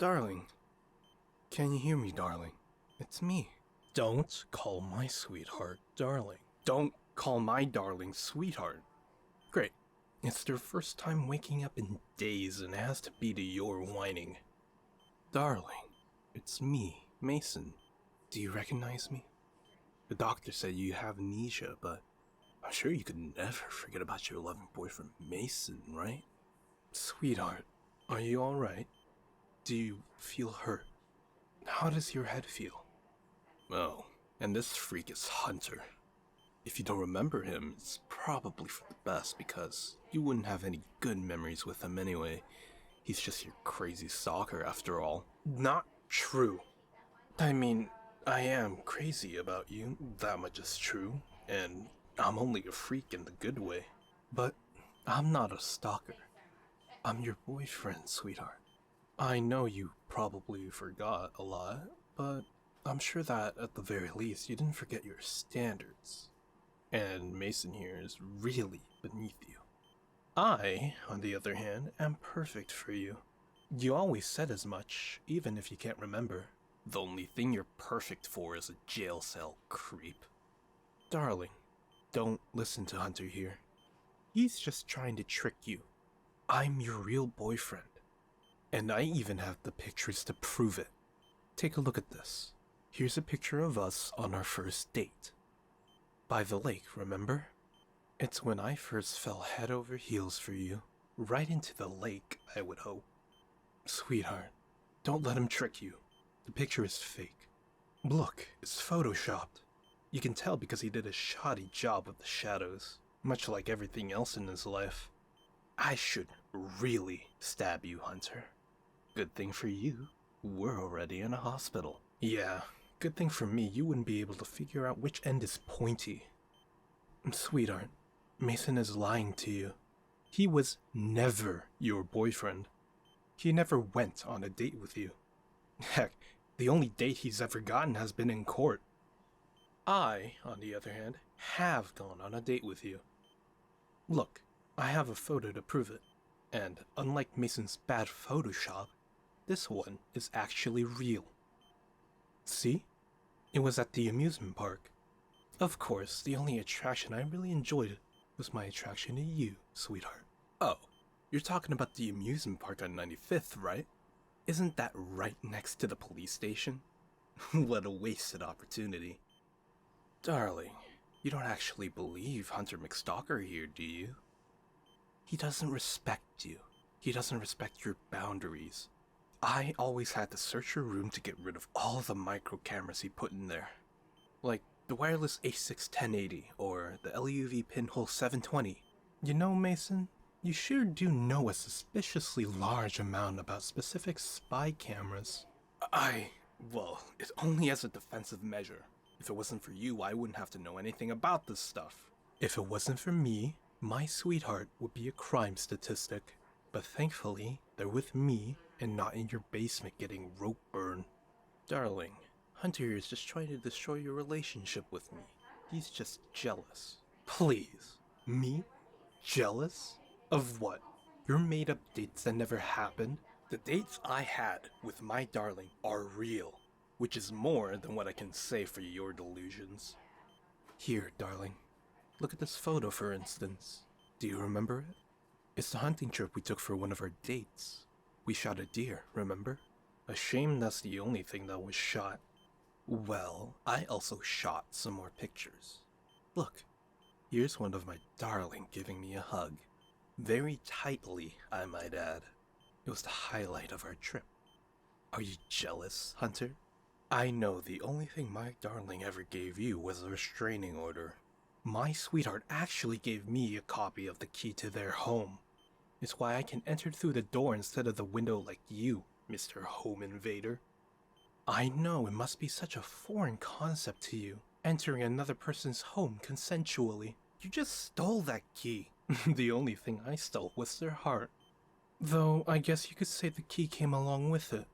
Darling. Can you hear me, darling? It's me. Don't call my sweetheart darling. Don't call my darling sweetheart. Great. It's their first time waking up in days and it has to be to your whining. Darling, it's me, Mason. Do you recognize me? The doctor said you have amnesia, but I'm sure you could never forget about your loving boyfriend Mason, right? Sweetheart, are you alright? Do you feel hurt? How does your head feel? Oh, and this freak is Hunter. If you don't remember him, it's probably for the best because you wouldn't have any good memories with him anyway. He's just your crazy stalker after all. Not true. I mean, I am crazy about you, that much is true, and I'm only a freak in the good way. But I'm not a stalker. I'm your boyfriend, sweetheart. I know you probably forgot a lot, but I'm sure that at the very least you didn't forget your standards. And Mason here is really beneath you. I, on the other hand, am perfect for you. You always said as much, even if you can't remember. The only thing you're perfect for is a jail cell, creep. Darling, don't listen to Hunter here. He's just trying to trick you. I'm your real boyfriend. And I even have the pictures to prove it. Take a look at this. Here's a picture of us on our first date. By the lake, remember? It's when I first fell head over heels for you. Right into the lake, I would hope. Sweetheart, don't let him trick you. The picture is fake. Look, it's photoshopped. You can tell because he did a shoddy job with the shadows, much like everything else in his life. I should really stab you, Hunter. Good thing for you, we're already in a hospital. Yeah, good thing for me you wouldn't be able to figure out which end is pointy. Sweetheart, Mason is lying to you. He was never your boyfriend. He never went on a date with you. Heck, the only date he's ever gotten has been in court. I, on the other hand, have gone on a date with you. Look, I have a photo to prove it. And unlike Mason's bad Photoshop, this one is actually real. See? It was at the amusement park. Of course, the only attraction I really enjoyed was my attraction to you, sweetheart. Oh, you're talking about the amusement park on 95th, right? Isn't that right next to the police station? What a wasted opportunity. Darling, you don't actually believe Hunter McStalker here, do you? He doesn't respect you. He doesn't respect your boundaries. I always had to search your room to get rid of all the micro cameras he put in there. Like the wireless A6 1080 or the LUV pinhole 720. You know, Mason, you sure do know a suspiciously large amount about specific spy cameras. Well, it's only as a defensive measure. If it wasn't for you, I wouldn't have to know anything about this stuff. If it wasn't for me, my sweetheart would be a crime statistic. But thankfully, they're with me and not in your basement getting rope burn. Darling, Hunter is just trying to destroy your relationship with me. He's just jealous. Please. Me? Jealous? Of what? Your made-up dates that never happened? The dates I had with my darling are real, which is more than what I can say for your delusions. Here, darling. Look at this photo, for instance. Do you remember it? It's the hunting trip we took for one of our dates. We shot a deer, remember? A shame that's the only thing that was shot. Well, I also shot some more pictures. Look, here's one of my darling giving me a hug. Very tightly, I might add. It was the highlight of our trip. Are you jealous, Hunter? I know the only thing my darling ever gave you was a restraining order. My sweetheart actually gave me a copy of the key to their home. It's why I can enter through the door instead of the window like you, Mr. Home Invader. I know it must be such a foreign concept to you, entering another person's home consensually. You just stole that key. The only thing I stole was their heart. Though I guess you could say the key came along with it.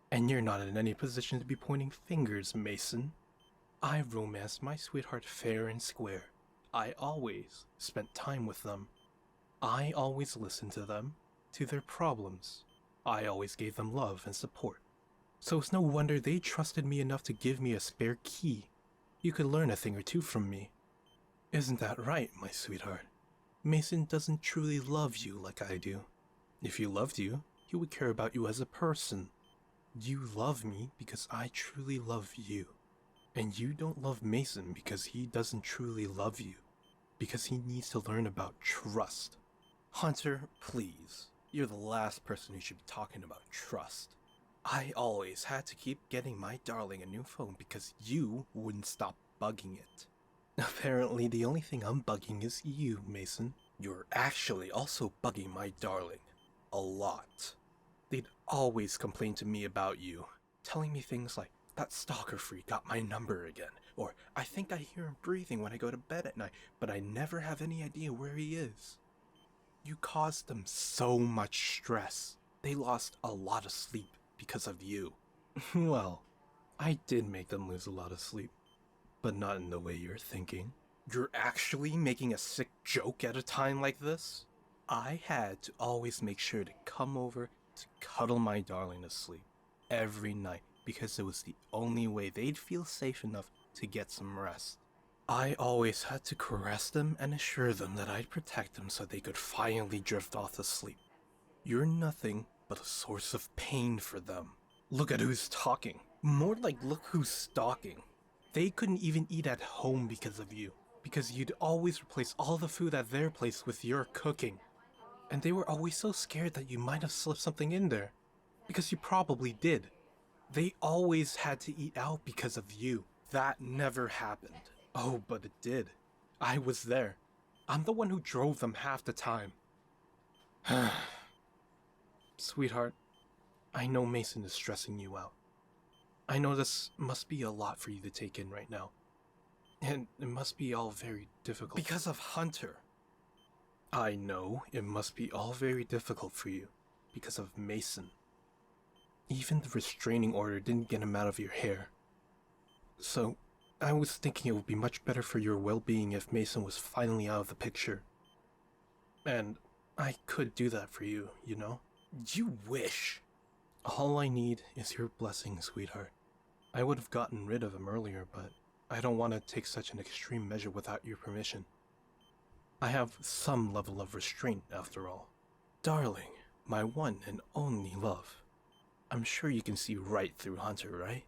And you're not in any position to be pointing fingers, Mason. I romanced my sweetheart fair and square. I always spent time with them. I always listened to them, to their problems. I always gave them love and support. So it's no wonder they trusted me enough to give me a spare key. You could learn a thing or two from me. Isn't that right, my sweetheart? Mason doesn't truly love you like I do. If he loved you, he would care about you as a person. You love me because I truly love you. And you don't love Mason because he doesn't truly love you. Because he needs to learn about trust. Hunter, please. You're the last person who should be talking about trust. I always had to keep getting my darling a new phone because you wouldn't stop bugging it. Apparently the only thing I'm bugging is you, Mason. You're actually also bugging my darling. A lot. They'd always complain to me about you, telling me things like, that stalker freak got my number again, or I think I hear him breathing when I go to bed at night, but I never have any idea where he is. You caused them so much stress. They lost a lot of sleep because of you. Well, I did make them lose a lot of sleep, but not in the way you're thinking. You're actually making a sick joke at a time like this? I had to always make sure to come over to cuddle my darling to sleep every night because it was the only way they'd feel safe enough to get some rest. I always had to caress them and assure them that I'd protect them so they could finally drift off to sleep. You're nothing but a source of pain for them. Look at who's talking. More like look who's stalking. They couldn't even eat at home because of you, because you'd always replace all the food at their place with your cooking. And they were always so scared that you might have slipped something in there, because you probably did. They always had to eat out because of you. That never happened. Oh, but it did. I was there. I'm the one who drove them half the time. Sweetheart, I know Mason is stressing you out. I know this must be a lot for you to take in right now. And it must be all very difficult. Because of Hunter. I know it must be all very difficult for you because of Mason. Even the restraining order didn't get him out of your hair. So, I was thinking it would be much better for your well-being if Mason was finally out of the picture. And I could do that for you, you know? You wish. All I need is your blessing, sweetheart. I would have gotten rid of him earlier, but I don't want to take such an extreme measure without your permission. I have some level of restraint, after all. Darling, my one and only love. I'm sure you can see right through Hunter, right?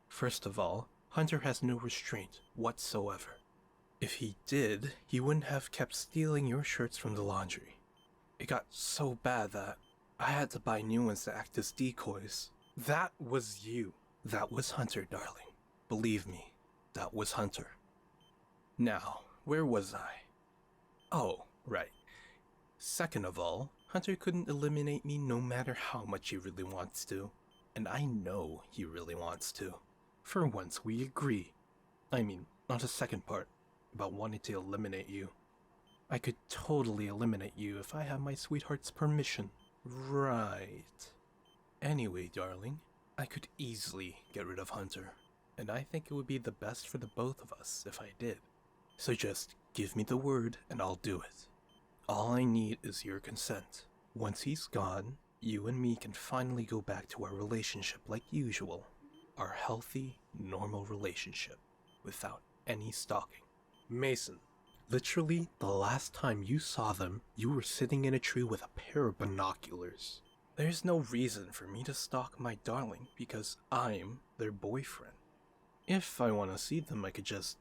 First of all, Hunter has no restraint whatsoever. If he did, he wouldn't have kept stealing your shirts from the laundry. It got so bad that I had to buy new ones to act as decoys. That was you. That was Hunter, darling. Believe me, that was Hunter. Now, where was I? Oh, right. Second of all, Hunter couldn't eliminate me no matter how much he really wants to. And I know he really wants to. For once, we agree. I mean, not the second part, about wanting to eliminate you. I could totally eliminate you if I had my sweetheart's permission. Right. Anyway, darling, I could easily get rid of Hunter. And I think it would be the best for the both of us if I did. So just give me the word and I'll do it. All I need is your consent. Once he's gone, you and me can finally go back to our relationship like usual. Our healthy, normal relationship, without any stalking. Mason, literally the last time you saw them, you were sitting in a tree with a pair of binoculars. There's no reason for me to stalk my darling because I'm their boyfriend. If I want to see them, I could just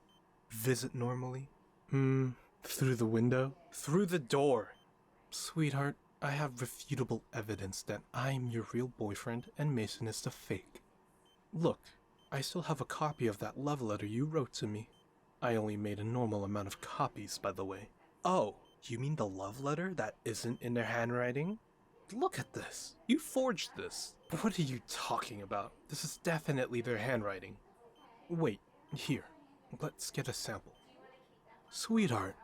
visit normally. Through the window? Through the door! Sweetheart, I have refutable evidence that I'm your real boyfriend and Mason is the fake. Look, I still have a copy of that love letter you wrote to me. I only made a normal amount of copies, by the way. Oh, you mean the love letter that isn't in their handwriting? Look at this. You forged this. What are you talking about? This is definitely their handwriting. Wait, here. Let's get a sample. Sweetheart,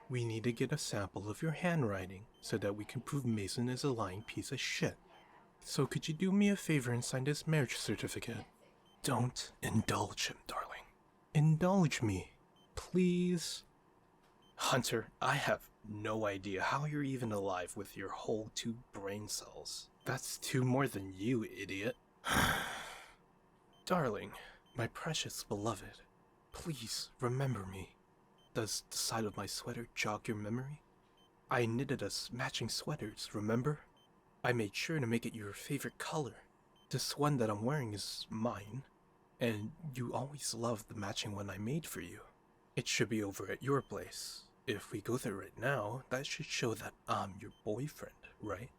we need to get a sample of your handwriting so that we can prove Mason is a lying piece of shit. So could you do me a favor and sign this marriage certificate? Don't indulge him, darling. Indulge me, please. Hunter, I have no idea how you're even alive with your whole 2 brain cells. That's two more than you, idiot. Darling, my precious beloved, please remember me. Does the side of my sweater jog your memory? I knitted us matching sweaters, remember? I made sure to make it your favorite color. This one that I'm wearing is mine, and you always loved the matching one I made for you. It should be over at your place. If we go there right now, that should show that I'm your boyfriend, right?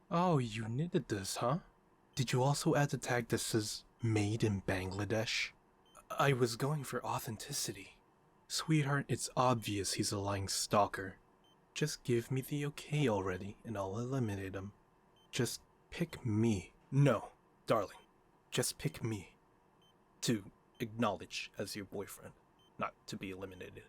Oh, you knitted this, huh? Did you also add the tag that says made in Bangladesh? I was going for authenticity. Sweetheart, it's obvious he's a lying stalker. Just give me the okay already, and I'll eliminate him. Just pick me. No, darling. Just pick me. To acknowledge as your boyfriend, not to be eliminated.